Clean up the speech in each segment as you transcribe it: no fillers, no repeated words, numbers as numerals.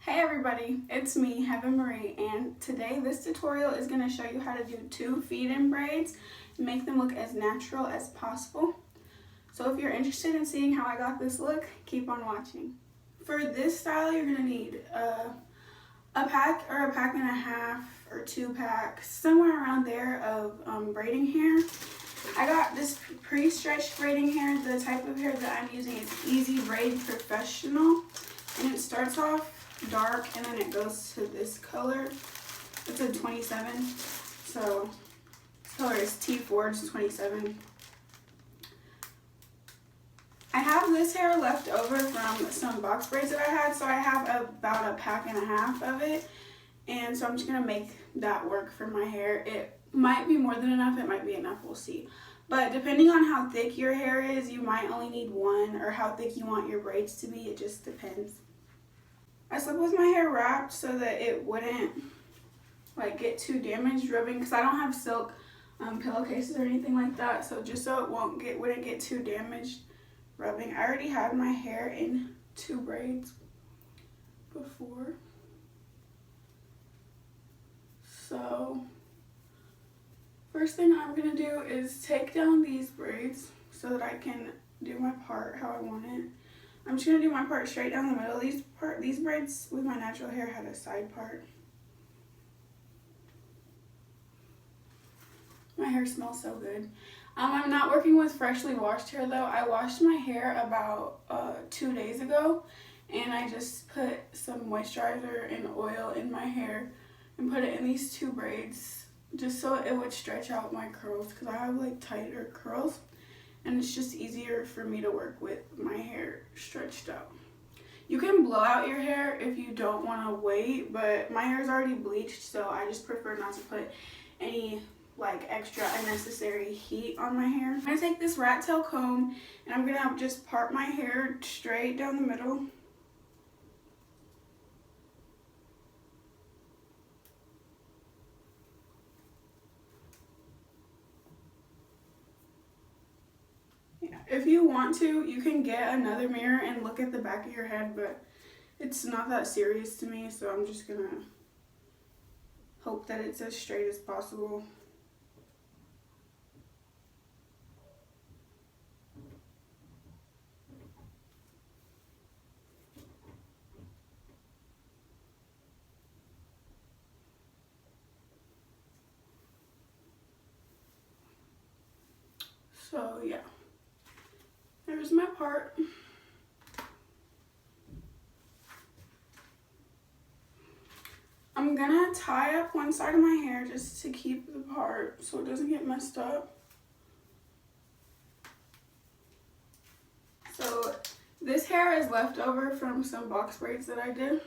Hey everybody, it's me, Heaven Marie, and today this tutorial is going to show you how to do 2 feed-in braids and make them look as natural as possible. So if you're interested in seeing how I got this look, keep on watching. For this style, you're going to need a pack or a pack and a half or 2 packs, somewhere around there of braiding hair. I got this pre-stretched braiding hair. The type of hair that I'm using is Easy Braid Professional, and it starts off dark and then it goes to this color. It's a 27, so this color is T4, it's 27. I have this hair left over from some box braids that I had, so I have about a pack and a half of it, and so I'm just gonna make that work for my hair. It might be more than enough, it might be enough, we'll see. But depending on how thick your hair is, you might only need one, or how thick you want your braids to be, it just depends. I slept with my hair wrapped so that it wouldn't get too damaged rubbing, because I don't have silk pillowcases or anything like that, so just so it wouldn't get too damaged rubbing. I already had my hair in 2 braids before, so first thing I'm gonna do is take down these braids so that I can do my part how I want it. I'm just gonna do my part straight down the middle. These braids with my natural hair had a side part. My hair smells so good. I'm not working with freshly washed hair though. I washed my hair about 2 days ago, and I just put some moisturizer and oil in my hair and put it in these 2 braids just so it would stretch out my curls, because I have tighter curls. And it's just easier for me to work with my hair stretched out. You can blow out your hair if you don't want to wait, but my hair is already bleached, so I just prefer not to put any extra unnecessary heat on my hair. I'm going to take this rat tail comb and I'm going to just part my hair straight down the middle. If you want to, you can get another mirror and look at the back of your head, but it's not that serious to me, so I'm just gonna hope that it's as straight as possible. So yeah. There's my part. I'm gonna tie up one side of my hair just to keep the part so it doesn't get messed up. So this hair is left over from some box braids that I did.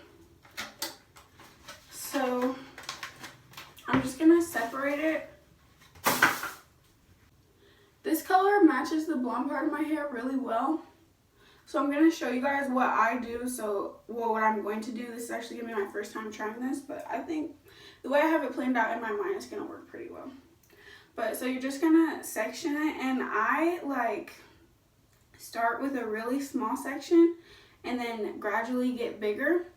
So I'm just gonna separate it. This color matches the blonde part of my hair really well. So I'm going to show you guys what I do. What I'm going to do. This is actually going to be my first time trying this, but I think the way I have it planned out in my mind is going to work pretty well. So you're just going to section it, and I start with a really small section and then gradually get bigger.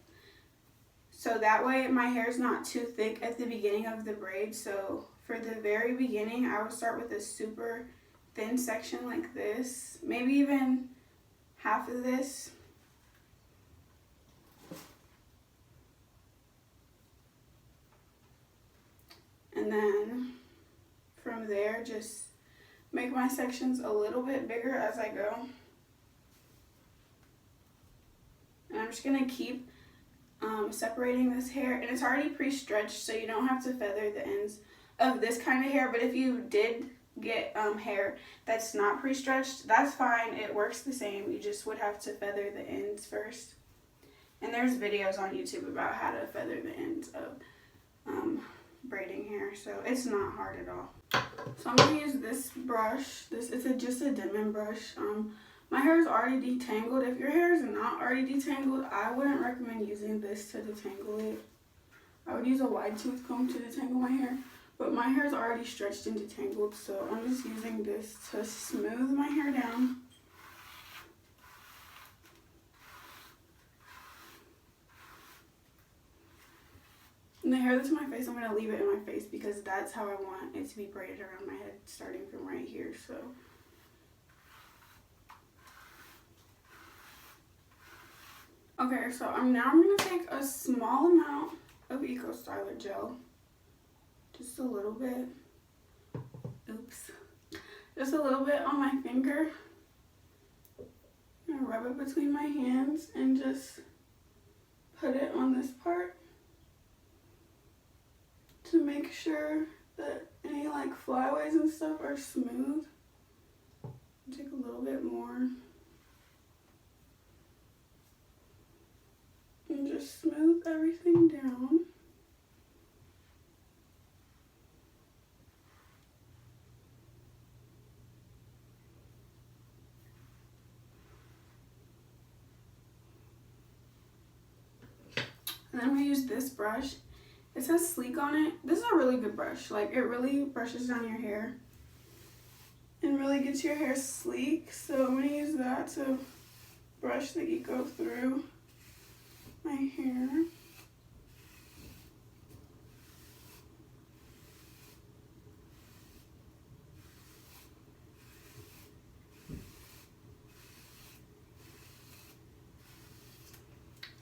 So that way my hair is not too thick at the beginning of the braid. So for the very beginning, I would start with a super thin section like this, maybe even half of this. And then from there, just make my sections a little bit bigger as I go. And I'm just gonna keep separating this hair, and it's already pre-stretched, so you don't have to feather the ends of this kind of hair. But if you did get hair that's not pre-stretched, that's fine, it works the same. You just would have to feather the ends first, and there's videos on YouTube about how to feather the ends of braiding hair, so it's not hard at all. So I'm going to use this brush. This is just a Denman brush. My hair is already detangled. If your hair is not already detangled, I wouldn't recommend using this to detangle it. I would use a wide tooth comb to detangle my hair. But my hair is already stretched and detangled, so I'm just using this to smooth my hair down. And the hair that's in my face, I'm going to leave it in my face because that's how I want it to be braided around my head, starting from right here. So okay, so I'm going to take a small amount of Eco Styler gel, just a little bit. Oops. Just a little bit on my finger. I'm gonna rub it between my hands and just put it on this part to make sure that any like flyaways and stuff are smooth. Take a little bit more and just smooth everything down. And then I'm going to use this brush. It says Sleek on it. This is a really good brush. Like, it really brushes down your hair and really gets your hair sleek. So I'm going to use that to brush the Eco through my hair.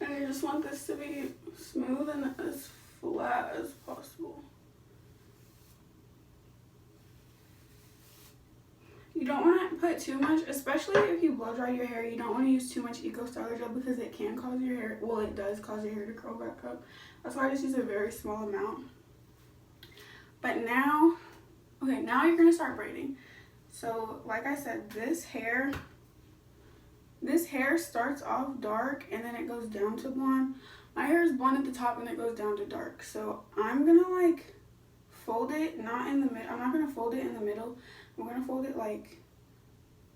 And I just want this to be smooth and as flat as possible. You don't want to put too much, especially if you blow dry your hair. You don't want to use too much Eco Styler gel because it can cause your hair, well, it does cause your hair to curl back up. That's why I just use a very small amount. But now, okay, now you're going to start braiding. So, like I said, this hair starts off dark and then it goes down to blonde. My hair is blonde at the top and it goes down to dark. So I'm gonna like fold it, not in the middle. I'm not gonna fold it in the middle. I'm gonna fold it like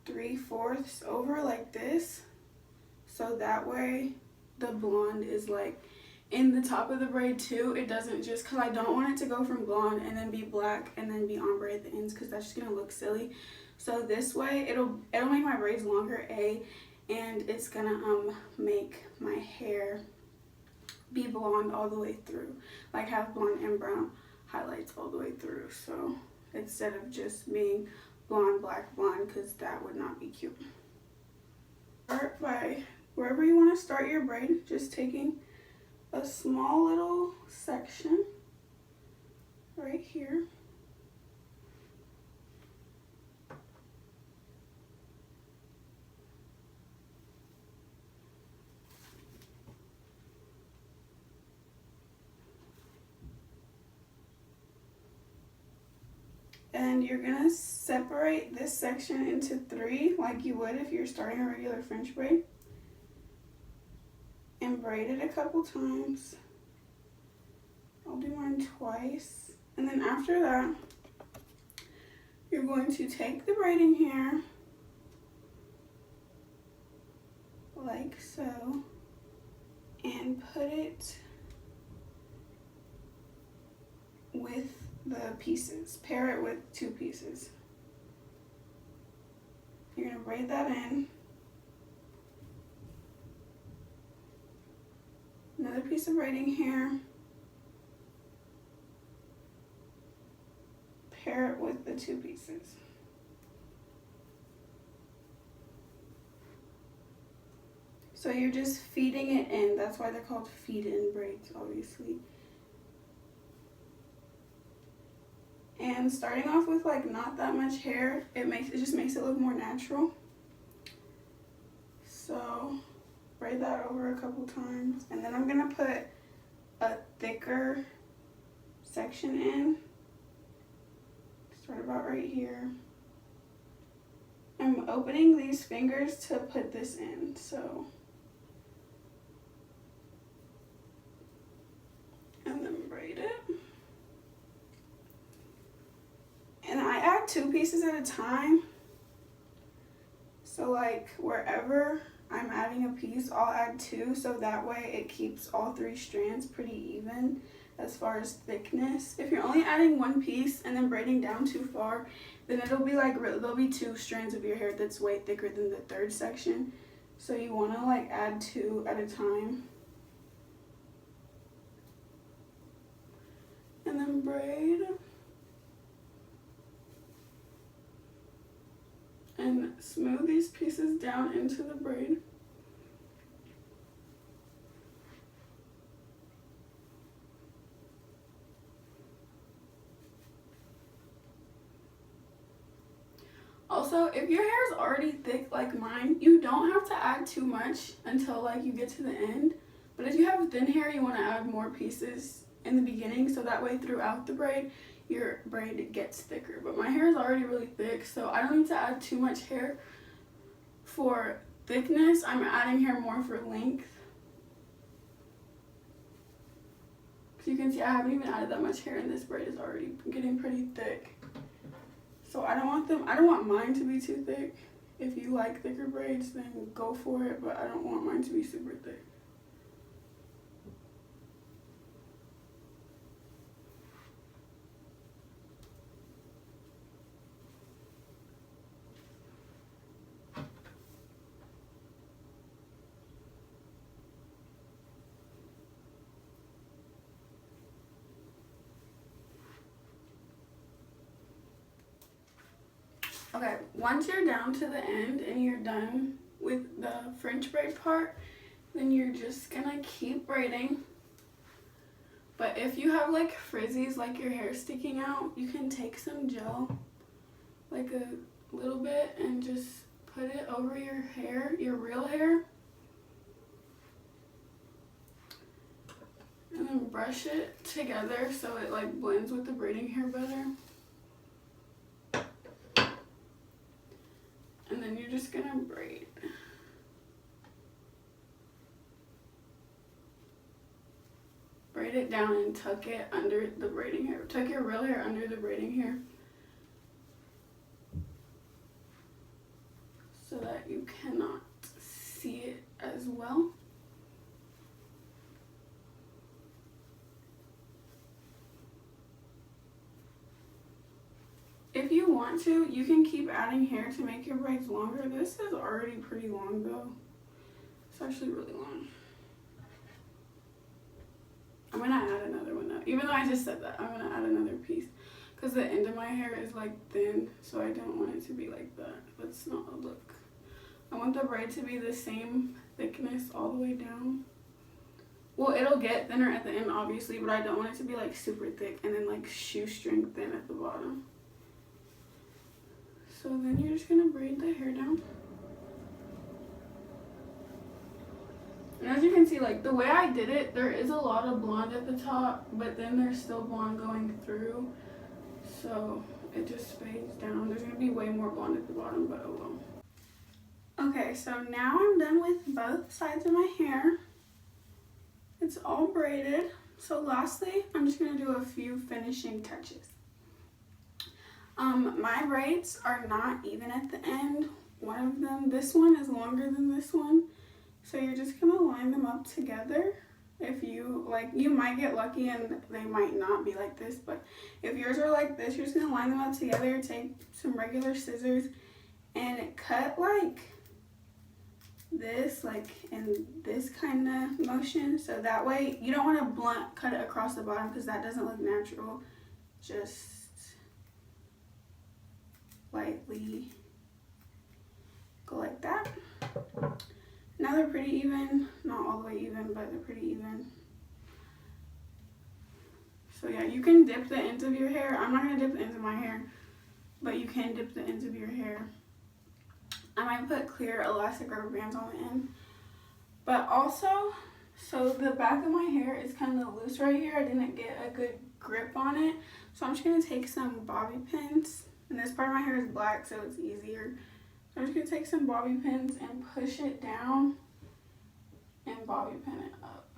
3/4 over like this. So that way the blonde is like in the top of the braid too. It doesn't just, cause I don't want it to go from blonde and then be black and then be ombre at the ends, cause that's just gonna look silly. So this way it'll make my braids longer, and it's gonna make my hair be blonde all the way through, like have blonde and brown highlights all the way through. So instead of just being blonde, black, blonde, because that would not be cute. Start by wherever you want to start your braid, just taking a small little section right here. And you're gonna separate this section into 3 like you would if you're starting a regular French braid. And braid it a couple times. I'll do mine twice. And then after that, you're going to take the braiding hair like so and put it with the pieces. Pair it with 2 pieces. You're gonna braid that in. Another piece of braiding hair. Pair it with the 2 pieces. So you're just feeding it in. That's why they're called feed-in braids, obviously. And starting off with like not that much hair, it just makes it look more natural. So braid that over a couple times, and then I'm gonna put a thicker section in. Start about right here. I'm opening these fingers to put this in, so. And then braid it. And I add 2 pieces at a time. So like wherever I'm adding a piece, I'll add 2, so that way it keeps all 3 strands pretty even as far as thickness. If you're only adding 1 piece and then braiding down too far, then it'll be like, there'll be 2 strands of your hair that's way thicker than the 3rd section. So you want to like add 2 at a time. braid and smooth these pieces down into the braid. Also, if your hair is already thick like mine, you don't have to add too much until like you get to the end. But if you have thin hair, you want to add more pieces in the beginning, so that way throughout the braid, your braid gets thicker. But my hair is already really thick, so I don't need to add too much hair for thickness. I'm adding hair more for length. So you can see I haven't even added that much hair, and this braid is already getting pretty thick. So I don't want mine to be too thick. If you like thicker braids, then go for it, but I don't want mine to be super thick. Okay, once you're down to the end and you're done with the French braid part, then you're just gonna keep braiding. But if you have like frizzies, like your hair sticking out, you can take some gel, like a little bit, and just put it over your hair, your real hair. And then brush it together so it like blends with the braiding hair better. And then you're just gonna braid. Braid it down and tuck it under the braiding hair. Tuck your real hair under the braiding hair so that you cannot see it as well. If you want to, you can keep adding hair to make your braids longer. This is already pretty long though. It's actually really long. I'm gonna add another one though. Even though I just said that, I'm gonna add another piece. Because the end of my hair is like thin, so I don't want it to be like that. That's not a look. I want the braid to be the same thickness all the way down. Well, it'll get thinner at the end obviously, but I don't want it to be like super thick and then like shoestring thin at the bottom. So then you're just gonna braid the hair down. And as you can see, like the way I did it, there is a lot of blonde at the top, but then there's still blonde going through. So it just fades down. There's gonna be way more blonde at the bottom, but oh well. Okay, so now I'm done with both sides of my hair. It's all braided. So lastly, I'm just gonna do a few finishing touches. My braids are not even at the end. One of them, this one is longer than this one. So you're just gonna line them up together. If you, like, you might get lucky and they might not be like this, but if yours are like this, you're just gonna line them up together, take some regular scissors and cut like this, like in this kind of motion. So that way, you don't wanna blunt cut it across the bottom because that doesn't look natural. Just lightly go like that. Now they're pretty even, not all the way even, but they're pretty even. So yeah, you can dip the ends of your hair. I'm not gonna dip the ends of my hair, but you can dip the ends of your hair. I might put clear elastic rubber bands on the end. But also, so the back of my hair is kind of loose right here. I didn't get a good grip on it. So I'm just gonna take some bobby pins. And this part of my hair is black, so it's easier. So I'm just gonna take some bobby pins and push it down and bobby pin it up.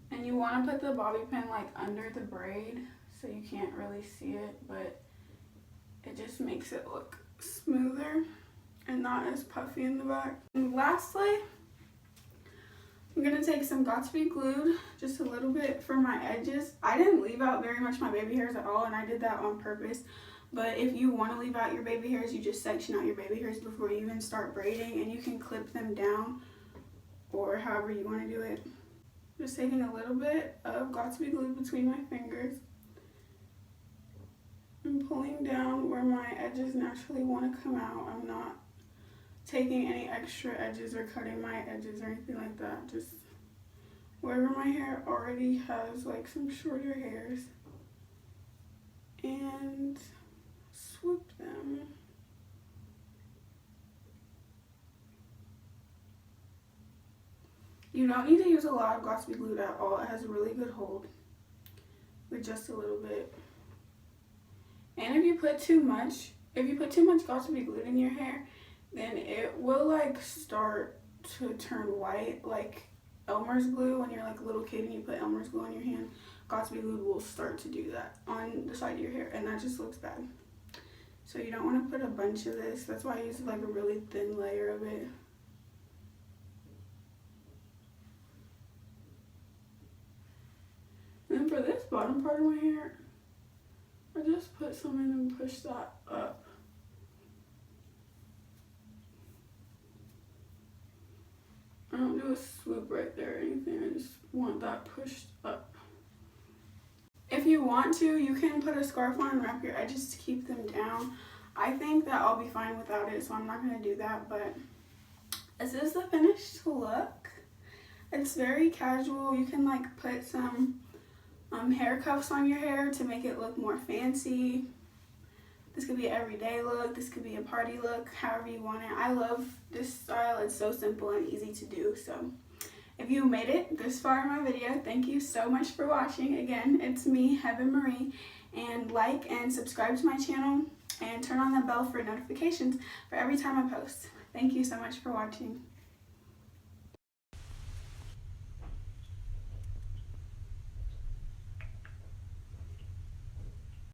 And you wanna put the bobby pin like under the braid so you can't really see it, but it just makes it look smoother and not as puffy in the back. And lastly, I'm gonna take some Got2b Glued, just a little bit for my edges. I didn't leave out very much my baby hairs at all, and I did that on purpose. But if you want to leave out your baby hairs, you just section out your baby hairs before you even start braiding, and you can clip them down or however you want to do it. Just taking a little bit of Got2b glue between my fingers and pulling down where my edges naturally want to come out. I'm not taking any extra edges or cutting my edges or anything like that. Just wherever my hair already has like some shorter hairs, and swoop them. You don't need to use a lot of Got2b glue at all. It has a really good hold with just a little bit. And if you put too much Got2b glue in your hair, then it will like start to turn white, like Elmer's glue. When you're like a little kid and you put Elmer's glue on your hand, Got2b glue will start to do that on the side of your hair, and that just looks bad. So you don't want to put a bunch of this. That's why I use like a really thin layer of it. And then for this bottom part of my hair, I just put some in and push that up. I don't do a swoop right there or anything. I just want that pushed up. If you want to, you can put a scarf on and wrap your edges to keep them down. I think that I'll be fine without it, so I'm not going to do that. But this is the finished look. It's very casual. You can like put some hair cuffs on your hair to make it look more fancy. This could be an everyday look. This could be a party look, however you want it. I love this style. It's so simple and easy to do. So if you made it this far in my video, thank you so much for watching. Again, it's me, Heaven Marie. And like and subscribe to my channel and turn on the bell for notifications for every time I post. Thank you so much for watching.